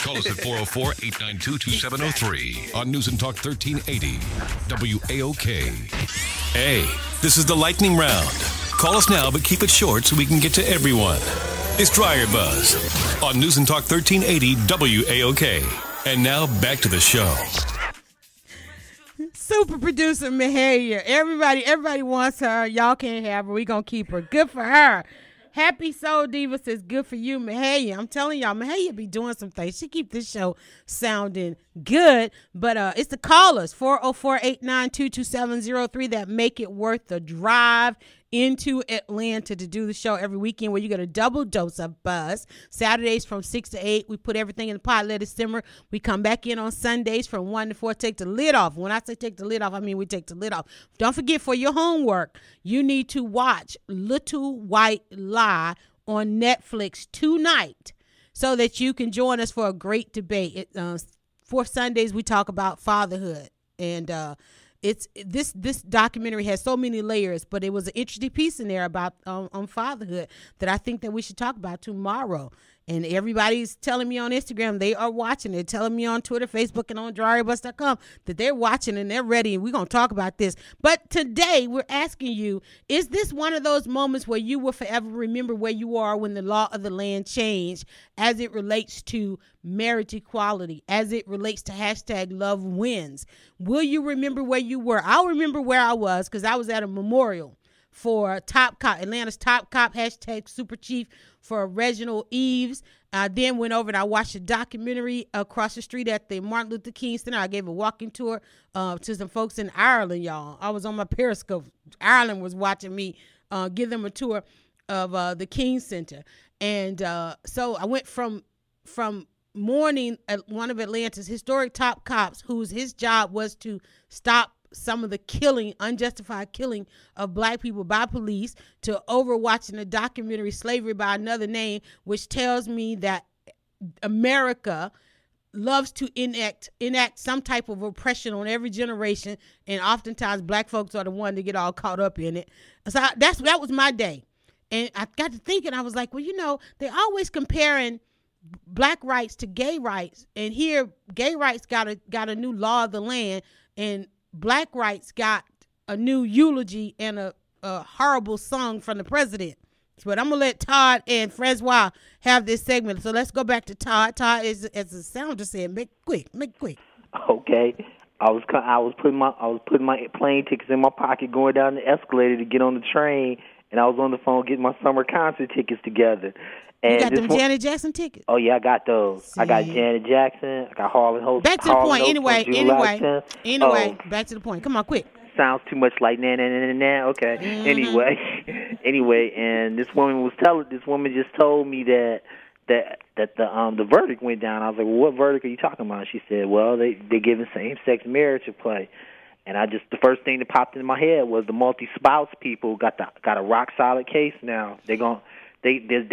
Call us at 404-892-2703 on News and Talk 1380 WAOK. Hey, this is the lightning round. Call us now, but keep it short so we can get to everyone. It's DryerBuzz on News and Talk 1380 WAOK. And now back to the show. Super producer Mahalia. Everybody wants her. Y'all can't have her. We gonna keep her. Good for her. Happy Soul Diva says good for you, Mahalia. I'm telling y'all, Mahalia be doing some things. She keep this show sounding good. But it's the callers, 404-892-2703, that make it worth the drive into Atlanta to do the show every weekend, where you get a double dose of buzz. Saturdays from 6 to 8, we put everything in the pot, let it simmer. We come back in on Sundays from 1 to 4, take the lid off. When I say take the lid off, I mean we take the lid off. Don't forget, for your homework, you need to watch Little White Lie on Netflix tonight so that you can join us for a great debate. Fourth Sundays, we talk about fatherhood, and this documentary has so many layers, but it was an interesting piece in there about on fatherhood that I think that we should talk about tomorrow. And everybody's telling me on Instagram they are watching. They're telling me on Twitter, Facebook, and on DryerBuzz.com that they're watching and they're ready, and we're going to talk about this. But today we're asking you, is this one of those moments where you will forever remember where you are when the law of the land changed as it relates to marriage equality, as it relates to #LoveWins? Will you remember where you were? I'll remember where I was because I was at a memorial for Top Cop, Atlanta's Top Cop, #Super Chief, for Reginald Eves. I then went over and I watched a documentary across the street at the Martin Luther King Center. I gave a walking tour to some folks in Ireland, y'all. I was on my Periscope. Ireland was watching me give them a tour of the King Center. And so I went from mourning at one of Atlanta's historic top cops, his job was to stop some of the killing, unjustified killing of black people by police, to overwatching a documentary, Slavery by Another Name, which tells me that America loves to enact some type of oppression on every generation, and oftentimes black folks are the one to get all caught up in it. So that was my day. And I got to thinking, I was like, well, they're always comparing black rights to gay rights, and here gay rights got a new law of the land, and black rights got a new eulogy and a horrible song from the president. But I'm gonna let Todd and Francois have this segment. So let's go back to Todd. Todd is, as the sounder said, make it quick. Okay. I was putting my plane tickets in my pocket, going down the escalator to get on the train, and I was on the phone getting my summer concert tickets together. And you got them Janet Jackson tickets? Oh, yeah, I got those. See. I got Janet Jackson. I got Harlan Host. Back to the point. Anyway, back to the point. Come on, quick. Sounds too much like na. Okay. Mm-hmm. Anyway, and this woman just told me that the verdict went down. I was like, well, what verdict are you talking about? She said, well, they're giving same-sex marriage a play. And the first thing that popped into my head was the multi-spouse people got a rock-solid case now. They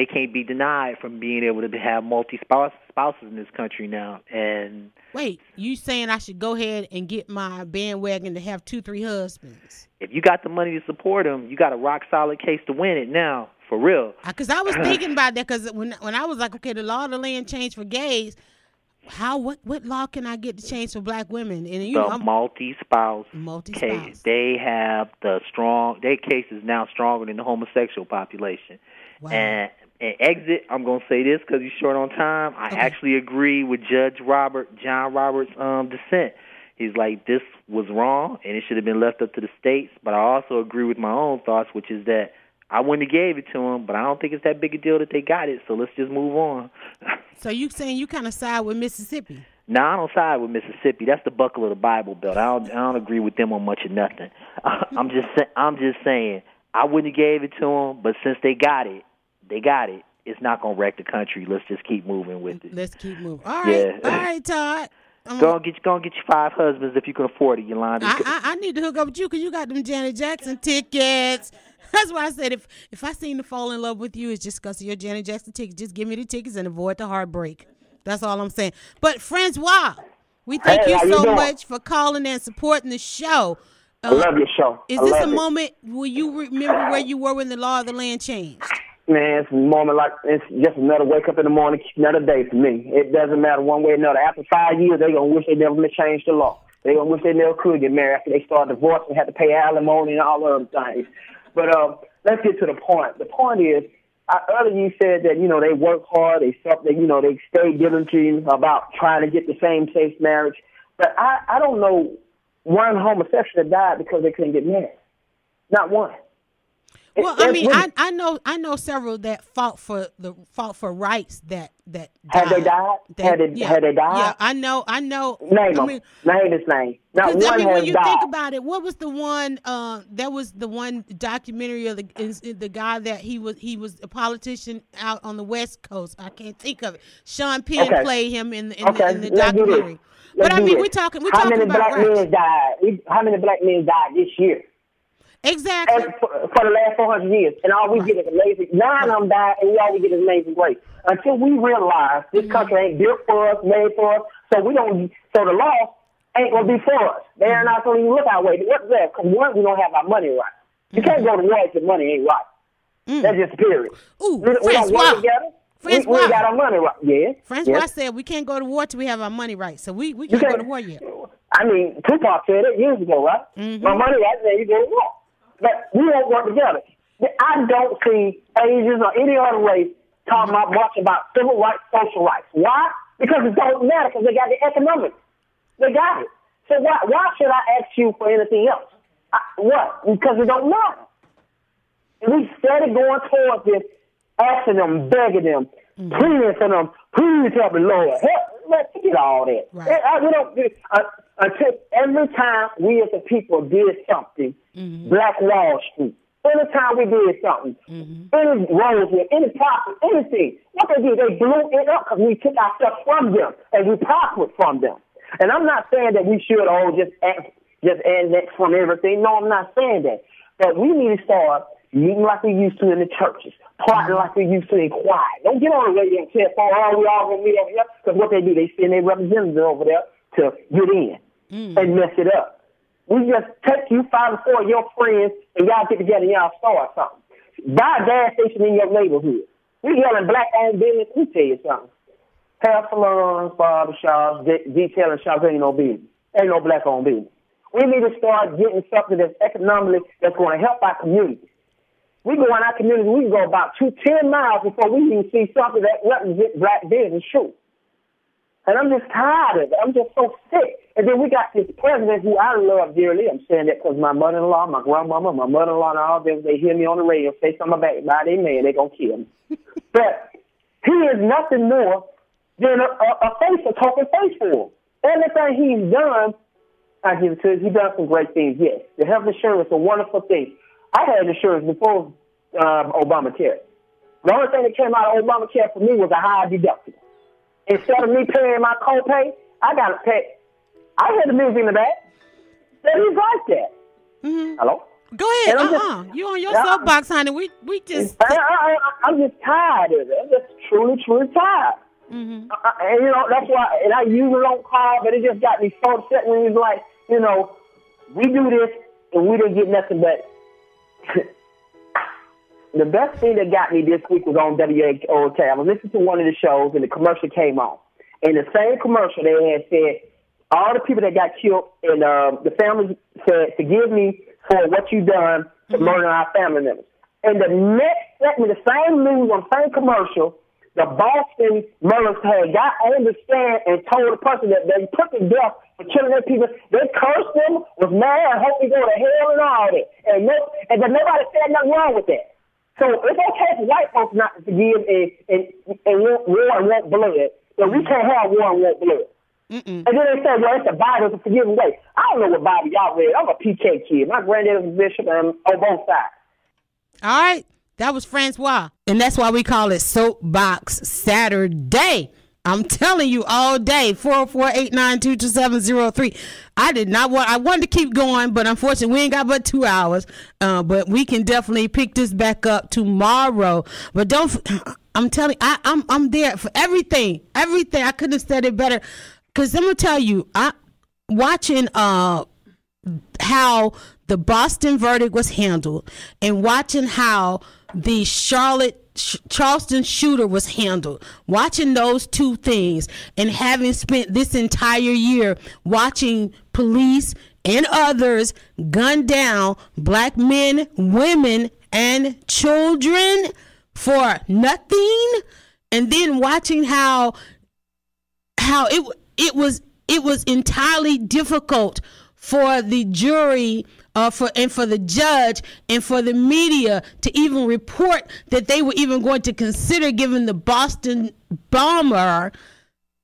can't be denied from being able to have multi-spouses in this country now. And wait, you saying I should go ahead and get my bandwagon to have 2-3 husbands? If you got the money to support them, you got a rock-solid case to win it now, for real. Because I was thinking about that, because when I was like, okay, the law of the land changed for gays, what law can I get to change for black women? And multi-spouse case. They have their case is now stronger than the homosexual population. Wow. And exit, I'm going to say this because he's short on time. I actually agree with Judge John Roberts' dissent. He's like, this was wrong, and it should have been left up to the states. But I also agree with my own thoughts, which is that I wouldn't have gave it to them, but I don't think it's that big a deal that they got it, so let's just move on. So you saying you kind of side with Mississippi? No, I don't side with Mississippi. That's the buckle of the Bible Belt. I don't agree with them on much of nothing. I'm just saying I wouldn't have gave it to them, but since they got it. It's not going to wreck the country. Let's just keep moving with it. Let's keep moving. All right. Yeah. All right, Todd. Go and get you 5 husbands if you can afford it, Yolanda. I need to hook up with you because you got them Janet Jackson tickets. That's why I said if I seem to fall in love with you, it's just because of your Janet Jackson tickets. Just give me the tickets and avoid the heartbreak. That's all I'm saying. But Francois, we thank you so much for calling and supporting the show. I love your show. Is this a moment where you remember where you were when the law of the land changed? Man, it's a moment like it's just another wake up in the morning, another day for me. It doesn't matter one way or another. After 5 years, they're going to wish they never changed the law. They're going to wish they never could get married after they start divorce and have to pay alimony and all the other things. But let's get to the point. The point is, earlier you said that, they work hard, they stay diligent about trying to get the same-sex marriage. But I don't know one homosexual that died because they couldn't get married. Not one. Well, I mean, I know several that fought for rights that died. Had they died? Had they died? Yeah, I know. Name him. Name his name. Not one has when you died. think about it, what was the one? That was the one documentary of the guy that he was a politician out on the West Coast. I can't think of it. Sean Penn played him in the documentary. But I mean, we're talking about How many black men died? How many black men died this year? Exactly. And for the last 400 years. And all we get is amazing. 9 of them died, and all we get is amazing grace. Until we realize this country ain't built for us, made for us, so the law ain't going to be for us. They're not going to even look our way. What's that? Because one, we don't have our money right. You can't go to war if your money ain't right. That's just period. Ooh, we don't work together. We got our money right. Yeah. Francois said we can't go to war till we have our money right. So we can't go to war yet. I mean, Tupac said it years ago, right? My money right, then you go to war. But we don't work together. I don't see Asians or any other race talking much about civil rights, social rights. Why? Because it don't matter, because they got the economics. They got it. So why should I ask you for anything else? What? Because it don't matter. And we started going towards this, asking them, begging them, pleading for them, please help me, Lord. Let's forget all that. Right. We don't until every time we as a people did something, Black Wall Street, anytime we did something, any Rosewood, any profit, anything, what they did, they blew it up because we took our stuff from them and we profited from them. And I'm not saying that we should just annex from everything. No, I'm not saying that. But we need to start meeting like we used to in the churches, plotting like we used to in quiet. Don't get on the radio and say, we all going to meet over here. Because what they do, they send their representatives over there to get in and mess it up. We just take you 5 or 4 of your friends and y'all get together and y'all start something. Buy a gas station in your neighborhood. We yelling black-owned business. Let me tell you something. Hair salons, barbershops, detailing shops ain't no business. Ain't no black-owned business. We need to start getting something that's economically that's going to help our community. We go in our community, we can go about 10 miles before we even see something that represents black business true. And I'm just tired of it. I'm just so sick. And then we got this president who I love dearly. I'm saying that because my mother-in-law, my grandmama, my mother-in-law, and all them, they hear me on the radio say something about their man, they're going to kill me. But he is nothing more than a face, a token face for him. Everything he's done, I give it to him. He's done some great things, yes. The health insurance is a wonderful thing. I had insurance before Obamacare. The only thing that came out of Obamacare for me was a high deductible. Instead of me paying my copay, I got to pay. I had the music in the back. That is like that. Hello? Go ahead. You on your soapbox, honey. We just... I'm just tired of it. I'm just truly, truly tired. And, that's why... And I usually don't call, but it just got me so upset when he's like, we do this, and we didn't get nothing but... The best thing that got me this week was on WAOK. I was listening to one of the shows, and the commercial came on. In the same commercial, they had said, all the people that got killed, and the families said, forgive me for what you done to murder our family members. And the next segment, the same news on the same commercial, the Boston murderers had got on the stand and told the person that they put to death for killing their people. They cursed them, was mad, and hoped they go to hell and all that. And then nobody said nothing wrong with that. So it's okay for white folks not to forgive and want war and want blood, but we can't have war and want blood. And then they say, well, it's the Bible, it's a forgiving way. I don't know what Bible y'all read. I'm a PK kid. My granddad was a bishop on both sides. All right. That was Francois. And that's why we call it Soapbox Saturday. I'm telling you all day, 404-892-2703. I wanted to keep going, but unfortunately we ain't got but 2 hours. But we can definitely pick this back up tomorrow. But I'm telling you, I'm there for everything. Everything. I couldn't have said it better. Because I'm going to tell you, watching how the Boston verdict was handled and watching how the Charlotte Charleston shooter was handled, watching those two things, and having spent this entire year watching police and others gun down black men, women, and children for nothing, and then watching how it was entirely difficult for the jury for the judge and for the media to even report that they were even going to consider giving the Boston bomber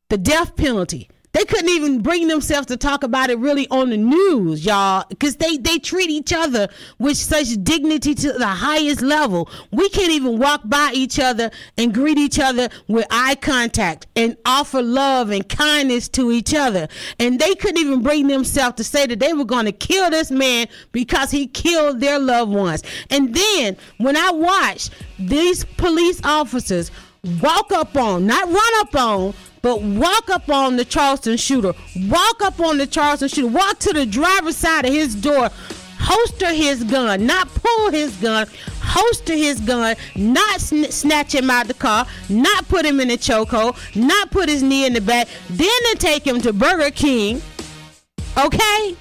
the death penalty. They couldn't even bring themselves to talk about it really on the news, y'all, because they treat each other with such dignity to the highest level. We can't even walk by each other and greet each other with eye contact and offer love and kindness to each other. And they couldn't even bring themselves to say that they were going to kill this man because he killed their loved ones. And then when I watched these police officers walk up on, not run up on, but walk up on the Charleston shooter, walk to the driver's side of his door, holster his gun, not pull his gun, holster his gun, not snatch him out the car, not put him in a chokehold, not put his knee in the back, then to take him to Burger King, okay?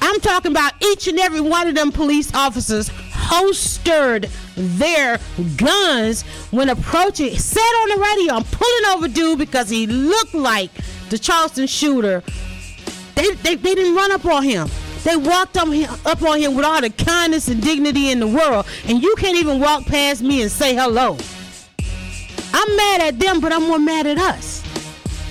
I'm talking about each and every one of them police officers holstered their guns when approaching, said on the radio, I'm pulling over dude because he looked like the Charleston shooter. They didn't run up on him. They walked up on him with all the kindness and dignity in the world, and you can't even walk past me and say hello. I'm mad at them, but I'm more mad at us.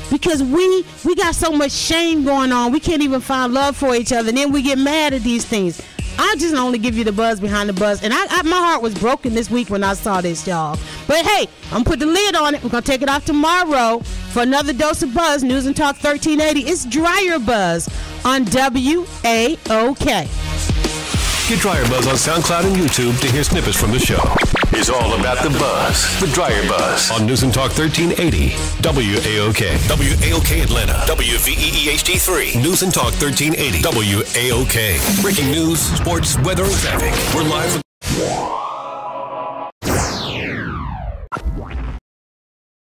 Because we got so much shame going on. We can't even find love for each other. And then we get mad at these things. I just only give you the buzz behind the buzz. And my heart was broken this week when I saw this, y'all. But hey, I'm put the lid on it. We're going to take it off tomorrow for another dose of buzz. News and Talk 1380. It's DryerBuzz on WAOK. Get DryerBuzz on SoundCloud and YouTube to hear snippets from the show. It's all about the buzz with DryerBuzz on News and Talk 1380 WAOK. WAOK Atlanta. WVEE HD3. News and Talk 1380 WAOK. Breaking news, sports, weather, and traffic. We're live.